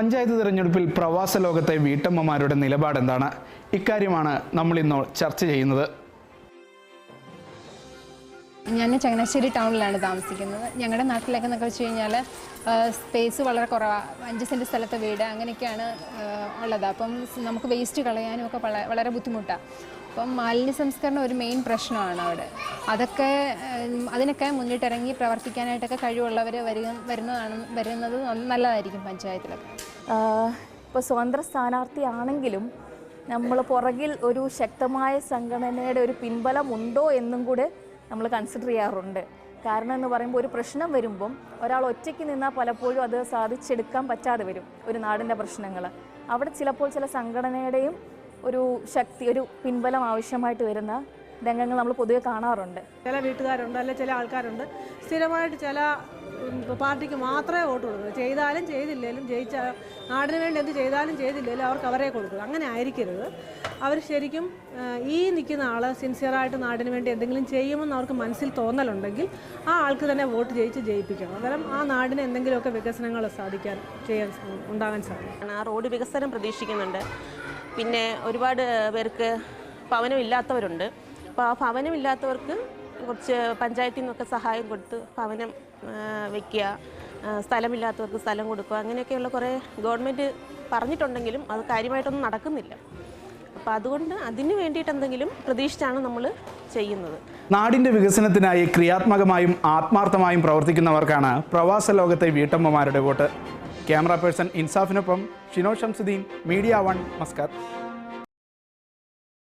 പഞ്ചായത്ത് തിരഞ്ഞെടുപ്പിൽ പ്രവാസ ലോകത്തെ വീട്ടമ്മമാരുടെ നിലപാട് എന്താണ്? ഇക്കാര്യമാണ് നമ്മൾ ഇന്ന് ചർച്ച ചെയ്യുന്നത്. ഞാൻ ചങ്ങനാശ്ശേരി ടൗണിലാണ് താമസിക്കുന്നത്. ഞങ്ങളുടെ നാട്ടിലൊക്കെ എന്നൊക്കെ വെച്ച് കഴിഞ്ഞാൽ സ്പേസ് വളരെ കുറവാണ്. 5 സെൻറ്റ് സ്ഥലത്തെ വീട് അങ്ങനെയൊക്കെയാണ് ഉള്ളത്. അപ്പം നമുക്ക് വേസ്റ്റ് കളയാനും ഒക്കെ വളരെ ബുദ്ധിമുട്ടാണ്. അപ്പം മാലിന്യ സംസ്കരണം ഒരു മെയിൻ പ്രശ്നമാണ് അവിടെ. അതിനൊക്കെ മുന്നിട്ടിറങ്ങി പ്രവർത്തിക്കാനായിട്ടൊക്കെ കഴിവുള്ളവർ വരുന്നത് നല്ലതായിരിക്കും പഞ്ചായത്തിലൊക്കെ. ഇപ്പോൾ സ്വതന്ത്ര സ്ഥാനാർത്ഥിയാണെങ്കിലും നമ്മൾ പുറകിൽ ഒരു ശക്തമായ സംഘടനയുടെ ഒരു പിൻബലം ഉണ്ടോ എന്നും കൂടെ നമ്മൾ കൺസിഡർ ചെയ്യാറുണ്ട്. കാരണം എന്ന് പറയുമ്പോൾ ഒരു പ്രശ്നം വരുമ്പം ഒരാൾ ഒറ്റയ്ക്ക് നിന്നാൽ പലപ്പോഴും അത് സാധിച്ചെടുക്കാൻ പറ്റാതെ വരും. ഒരു നാടിൻ്റെ പ്രശ്നങ്ങൾ അവിടെ ചിലപ്പോൾ ചില സംഘടനയുടെയും ഒരു ശക്തി, ഒരു പിൻബലം ആവശ്യമായിട്ട് വരുന്ന രംഗങ്ങൾ നമ്മൾ പൊതുവെ കാണാറുണ്ട്. ചില വീട്ടുകാരുണ്ട്, അല്ലെങ്കിൽ ചില ആൾക്കാരുണ്ട് സ്ഥിരമായിട്ട് ചില പാർട്ടിക്ക് മാത്രമേ വോട്ട് കൊടുക്കുക. ചെയ്താലും ചെയ്തില്ലെങ്കിലും നാടിന് വേണ്ടി എന്ത് ചെയ്താലും ചെയ്തില്ലെങ്കിലും അവർക്ക് അവരെ കൊടുക്കുക. അങ്ങനെ ആയിരിക്കരുത്. അവർ ശരിക്കും ഈ നിൽക്കുന്ന ആൾ സിൻസിയറായിട്ട് നാടിന് വേണ്ടി എന്തെങ്കിലും ചെയ്യുമെന്ന് അവർക്ക് മനസ്സിൽ തോന്നലുണ്ടെങ്കിൽ ആ ആൾക്ക് തന്നെ വോട്ട് ജയിപ്പിക്കണം. അന്നേരം ആ നാടിന് എന്തെങ്കിലുമൊക്കെ വികസനങ്ങൾ ഉണ്ടാകാൻ സാധിക്കും. ആ റോഡ് വികസനം പ്രതീക്ഷിക്കുന്നുണ്ട്. പിന്നെ ഒരുപാട് പേർക്ക് ഭവനമില്ലാത്തവരുണ്ട്. അപ്പോൾ ആ ഭവനമില്ലാത്തവർക്ക് കുറച്ച് പഞ്ചായത്തിൽ നിന്നൊക്കെ സഹായം കൊടുത്ത് ഭവനം വയ്ക്കുക, സ്ഥലമില്ലാത്തവർക്ക് സ്ഥലം കൊടുക്കുക, അങ്ങനെയൊക്കെയുള്ള കുറേ ഗവൺമെൻറ് പറഞ്ഞിട്ടുണ്ടെങ്കിലും അത് കാര്യമായിട്ടൊന്നും നടക്കുന്നില്ല. അപ്പോൾ അതുകൊണ്ട് അതിന് വേണ്ടിയിട്ട് എന്തെങ്കിലും പ്രതീക്ഷിച്ചാണ് നമ്മൾ ചെയ്യുന്നത്. നാടിൻ്റെ വികസനത്തിനായി ക്രിയാത്മകമായും ആത്മാർത്ഥമായും പ്രവർത്തിക്കുന്നവർക്കാണ് പ്രവാസ ലോകത്തെ വീട്ടമ്മമാരുടെ വോട്ട്. ക്യാമറ പേഴ്സൺ ഇൻസാഫിനൊപ്പം ഷിനോ ഷംസുദ്ദീൻ, മീഡിയ 1, മസ്കത്ത്.